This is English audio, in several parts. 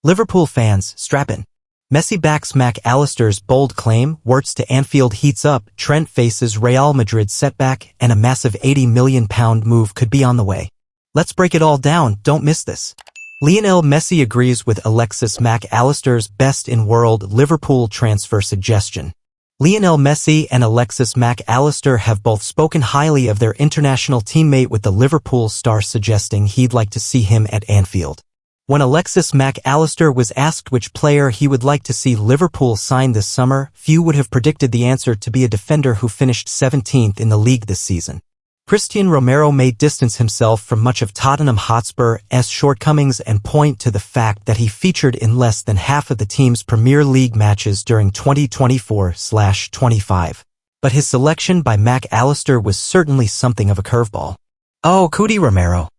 Liverpool fans, strap in. Messi backs Allister's bold claim, Wirtz to Anfield heats up, Trent faces Real Madrid setback, and a massive £80 million move could be on the way. Let's break it all down, don't miss this. Lionel Messi agrees with Alexis Allister's best-in-world Liverpool transfer suggestion. Lionel Messi and Alexis Allister have both spoken highly of their international teammate, with the Liverpool star suggesting he'd like to see him at Anfield. When Alexis Allister was asked which player he would like to see Liverpool sign this summer, few would have predicted the answer to be a defender who finished 17th in the league this season. Christian Romero may distance himself from much of Tottenham Hotspur's shortcomings and point to the fact that he featured in less than half of the team's Premier League matches during 2024-25. But his selection by Allister was certainly something of a curveball. Oh, Cootie Romero.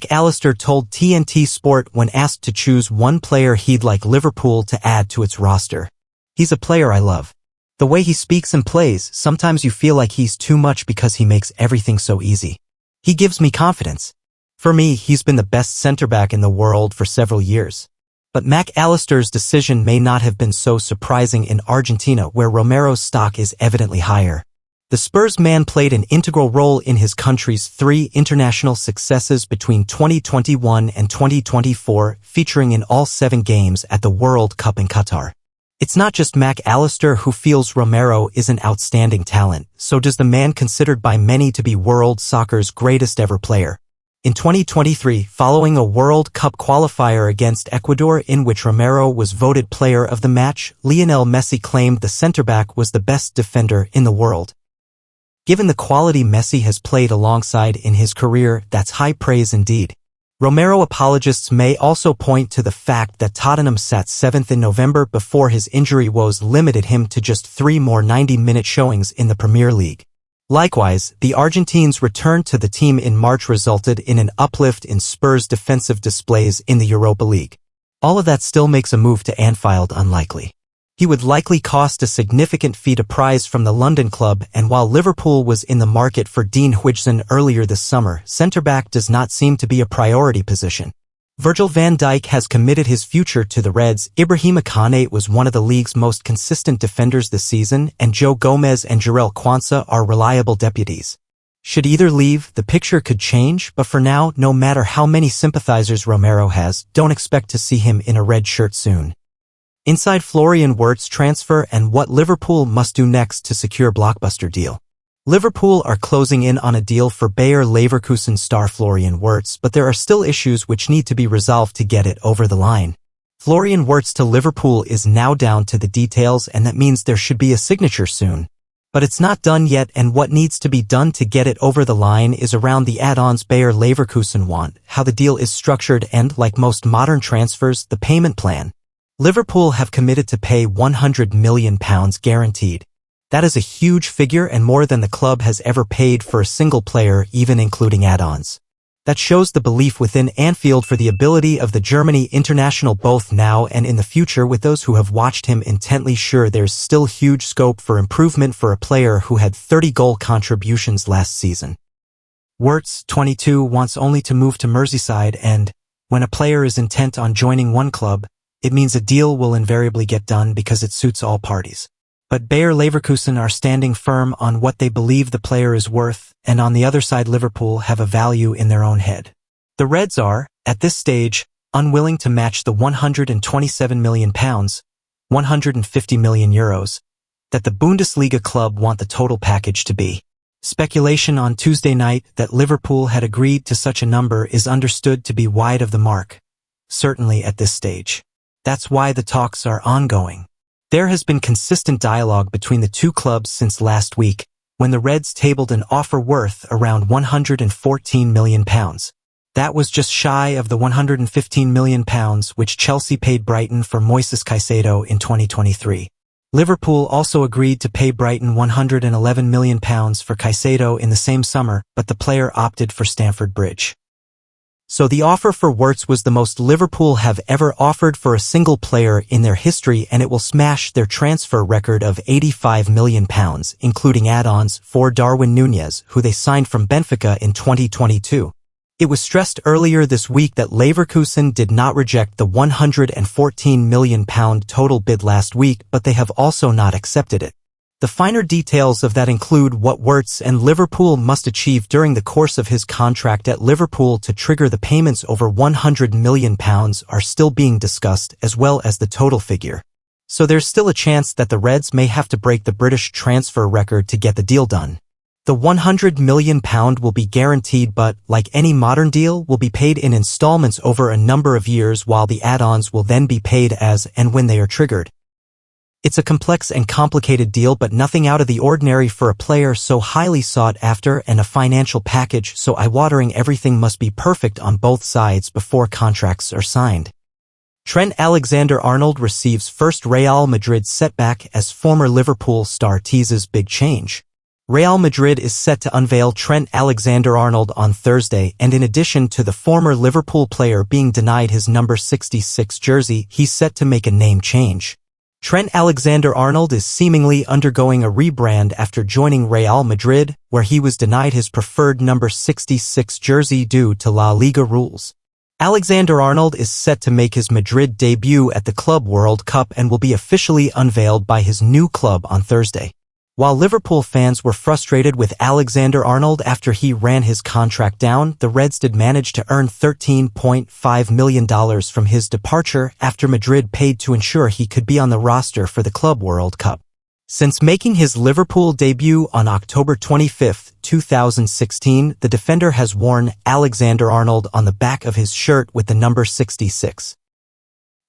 Allister told TNT Sport when asked to choose one player he'd like Liverpool to add to its roster. He's a player I love. The way he speaks and plays, sometimes you feel like he's too much because he makes everything so easy. He gives me confidence. For me, he's been the best centre-back in the world for several years. But Allister's decision may not have been so surprising in Argentina, where Romero's stock is evidently higher. The Spurs man played an integral role in his country's 3 international successes between 2021 and 2024, featuring in all 7 games at the World Cup in Qatar. It's not just Allister who feels Romero is an outstanding talent, so does the man considered by many to be world soccer's greatest ever player. In 2023, following a World Cup qualifier against Ecuador in which Romero was voted player of the match, Lionel Messi claimed the centre-back was the best defender in the world. Given the quality Messi has played alongside in his career, that's high praise indeed. Romero apologists may also point to the fact that Tottenham sat 7th in November before his injury woes limited him to just 3 more 90-minute showings in the Premier League. Likewise, the Argentines' return to the team in March resulted in an uplift in Spurs' defensive displays in the Europa League. All of that still makes a move to Anfield unlikely. He would likely cost a significant fee to prize from the London club, and while Liverpool was in the market for Dean Huijsen earlier this summer, centre-back does not seem to be a priority position. Virgil van Dijk has committed his future to the Reds, Ibrahima Konate was one of the league's most consistent defenders this season, and Joe Gomez and Jarell Quansah are reliable deputies. Should either leave, the picture could change, but for now, no matter how many sympathizers Romero has, don't expect to see him in a red shirt soon. Inside Florian Wirtz transfer and what Liverpool must do next to secure blockbuster deal. Liverpool are closing in on a deal for Bayer Leverkusen star Florian Wirtz, but there are still issues which need to be resolved to get it over the line. Florian Wirtz to Liverpool is now down to the details, and that means there should be a signature soon. But it's not done yet, and what needs to be done to get it over the line is around the add-ons Bayer Leverkusen want, how the deal is structured, and, like most modern transfers, the payment plan. Liverpool have committed to pay £100 million guaranteed. That is a huge figure and more than the club has ever paid for a single player, even including add-ons. That shows the belief within Anfield for the ability of the Germany international both now and in the future, with those who have watched him intently sure there's still huge scope for improvement for a player who had 30 goal contributions last season. Wirtz, 22, wants only to move to Merseyside, and when a player is intent on joining one club, it means a deal will invariably get done because it suits all parties. But Bayer Leverkusen are standing firm on what they believe the player is worth, and on the other side Liverpool have a value in their own head. The Reds are, at this stage, unwilling to match the £127 million, €150 million, that the Bundesliga club want the total package to be. Speculation on Tuesday night that Liverpool had agreed to such a number is understood to be wide of the mark, certainly at this stage. That's why the talks are ongoing. There has been consistent dialogue between the two clubs since last week, when the Reds tabled an offer worth around £114 million. That was just shy of the £115 million which Chelsea paid Brighton for Moises Caicedo in 2023. Liverpool also agreed to pay Brighton £111 million for Caicedo in the same summer, but the player opted for Stamford Bridge. So the offer for Wirtz was the most Liverpool have ever offered for a single player in their history, and it will smash their transfer record of £85 million, including add-ons for Darwin Núñez, who they signed from Benfica in 2022. It was stressed earlier this week that Leverkusen did not reject the £114 million total bid last week, but they have also not accepted it. The finer details of that include what Wirtz and Liverpool must achieve during the course of his contract at Liverpool to trigger the payments over £100 million are still being discussed, as well as the total figure. So there's still a chance that the Reds may have to break the British transfer record to get the deal done. The £100 million will be guaranteed but, like any modern deal, will be paid in installments over a number of years, while the add-ons will then be paid as and when they are triggered. It's a complex and complicated deal, but nothing out of the ordinary for a player so highly sought after, and a financial package so eye-watering. Everything must be perfect on both sides before contracts are signed. Trent Alexander-Arnold receives first Real Madrid setback as former Liverpool star teases big change. Real Madrid is set to unveil Trent Alexander-Arnold on Thursday, and in addition to the former Liverpool player being denied his number 66 jersey, he's set to make a name change. Trent Alexander-Arnold is seemingly undergoing a rebrand after joining Real Madrid, where he was denied his preferred number 66 jersey due to La Liga rules. Alexander-Arnold is set to make his Madrid debut at the Club World Cup and will be officially unveiled by his new club on Thursday. While Liverpool fans were frustrated with Alexander-Arnold after he ran his contract down, the Reds did manage to earn $13.5 million from his departure after Madrid paid to ensure he could be on the roster for the Club World Cup. Since making his Liverpool debut on October 25, 2016, the defender has worn Alexander-Arnold on the back of his shirt with the number 66.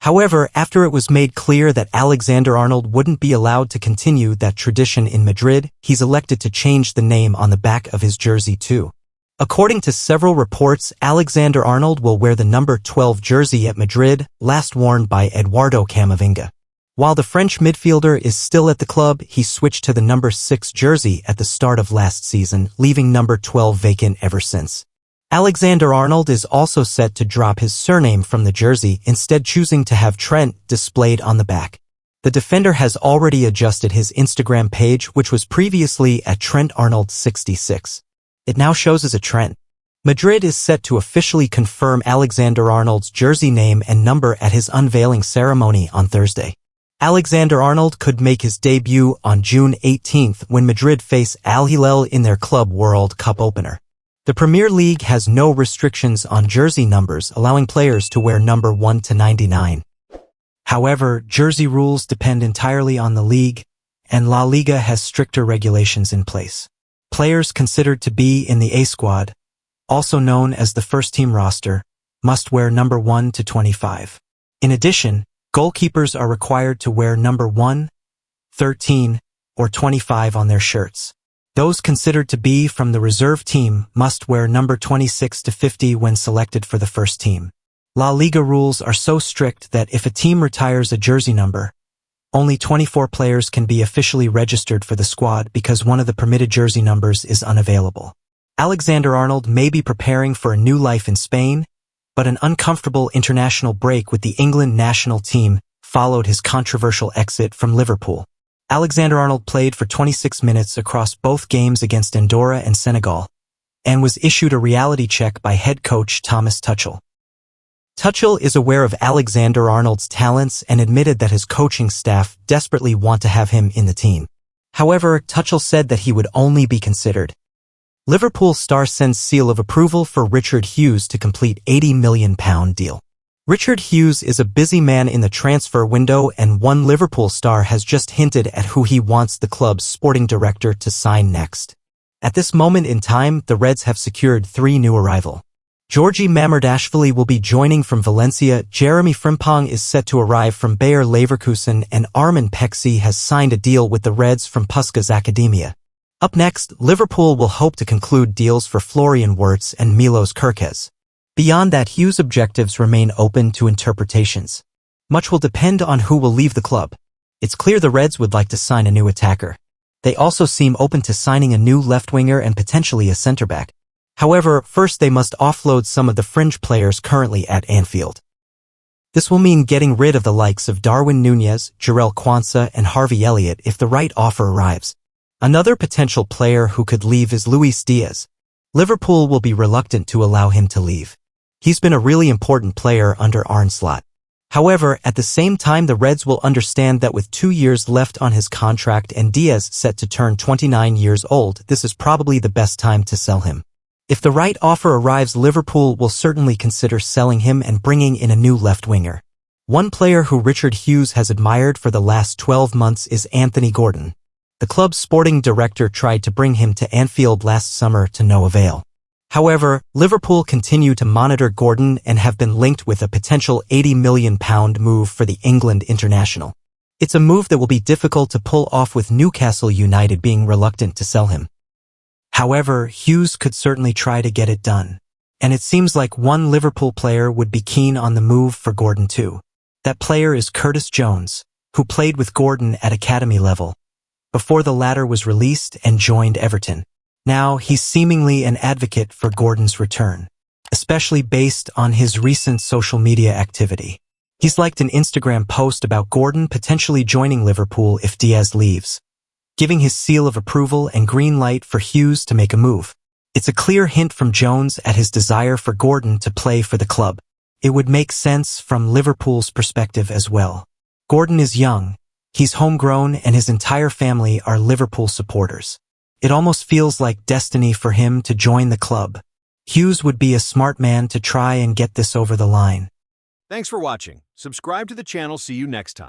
However, after it was made clear that Alexander-Arnold wouldn't be allowed to continue that tradition in Madrid, he's elected to change the name on the back of his jersey too. According to several reports, Alexander-Arnold will wear the number 12 jersey at Madrid, last worn by Eduardo Camavinga. While the French midfielder is still at the club, he switched to the number 6 jersey at the start of last season, leaving number 12 vacant ever since. Alexander-Arnold is also set to drop his surname from the jersey, instead choosing to have Trent displayed on the back. The defender has already adjusted his Instagram page, which was previously at Trent Arnold 66. It now shows as a Trent. Madrid is set to officially confirm Alexander-Arnold's jersey name and number at his unveiling ceremony on Thursday. Alexander-Arnold could make his debut on June 18 when Madrid face Al Hilal in their Club World Cup opener. The Premier League has no restrictions on jersey numbers, allowing players to wear number 1 to 99. However, jersey rules depend entirely on the league, and La Liga has stricter regulations in place. Players considered to be in the A squad, also known as the first-team roster, must wear number 1 to 25. In addition, goalkeepers are required to wear number 1, 13, or 25 on their shirts. Those considered to be from the reserve team must wear number 26 to 50 when selected for the first team. La Liga rules are so strict that if a team retires a jersey number, only 24 players can be officially registered for the squad because one of the permitted jersey numbers is unavailable. Alexander-Arnold may be preparing for a new life in Spain, but an uncomfortable international break with the England national team followed his controversial exit from Liverpool. Alexander-Arnold played for 26 minutes across both games against Andorra and Senegal, and was issued a reality check by head coach Thomas Tuchel. Tuchel is aware of Alexander-Arnold's talents and admitted that his coaching staff desperately want to have him in the team. However, Tuchel said that he would only be considered. Liverpool star sends seal of approval for Richard Hughes to complete £80 million deal. Richard Hughes is a busy man in the transfer window, and one Liverpool star has just hinted at who he wants the club's sporting director to sign next. At this moment in time, the Reds have secured 3 new arrivals. Georgi Mamardashvili will be joining from Valencia, Jeremy Frimpong is set to arrive from Bayer Leverkusen, and Armin Pexi has signed a deal with the Reds from Puskas Academia. Up next, Liverpool will hope to conclude deals for Florian Wirtz and Milos Kerkez. Beyond that, Hughes' objectives remain open to interpretations. Much will depend on who will leave the club. It's clear the Reds would like to sign a new attacker. They also seem open to signing a new left-winger and potentially a centre-back. However, first they must offload some of the fringe players currently at Anfield. This will mean getting rid of the likes of Darwin Núñez, Jarell Quansah, and Harvey Elliott if the right offer arrives. Another potential player who could leave is Luis Diaz. Liverpool will be reluctant to allow him to leave. He's been a really important player under Arne Slot. However, at the same time the Reds will understand that with 2 years left on his contract and Diaz set to turn 29 years old, this is probably the best time to sell him. If the right offer arrives, Liverpool will certainly consider selling him and bringing in a new left winger. One player who Richard Hughes has admired for the last 12 months is Anthony Gordon. The club's sporting director tried to bring him to Anfield last summer to no avail. However, Liverpool continue to monitor Gordon and have been linked with a potential £80 million move for the England international. It's a move that will be difficult to pull off with Newcastle United being reluctant to sell him. However, Hughes could certainly try to get it done. And it seems like one Liverpool player would be keen on the move for Gordon too. That player is Curtis Jones, who played with Gordon at academy level, before the latter was released and joined Everton. Now, he's seemingly an advocate for Gordon's return, especially based on his recent social media activity. He's liked an Instagram post about Gordon potentially joining Liverpool if Diaz leaves, giving his seal of approval and green light for Hughes to make a move. It's a clear hint from Jones at his desire for Gordon to play for the club. It would make sense from Liverpool's perspective as well. Gordon is young, he's homegrown, and his entire family are Liverpool supporters. It almost feels like destiny for him to join the club. Hughes would be a smart man to try and get this over the line. Thanks for watching. Subscribe to the channel. See you next time.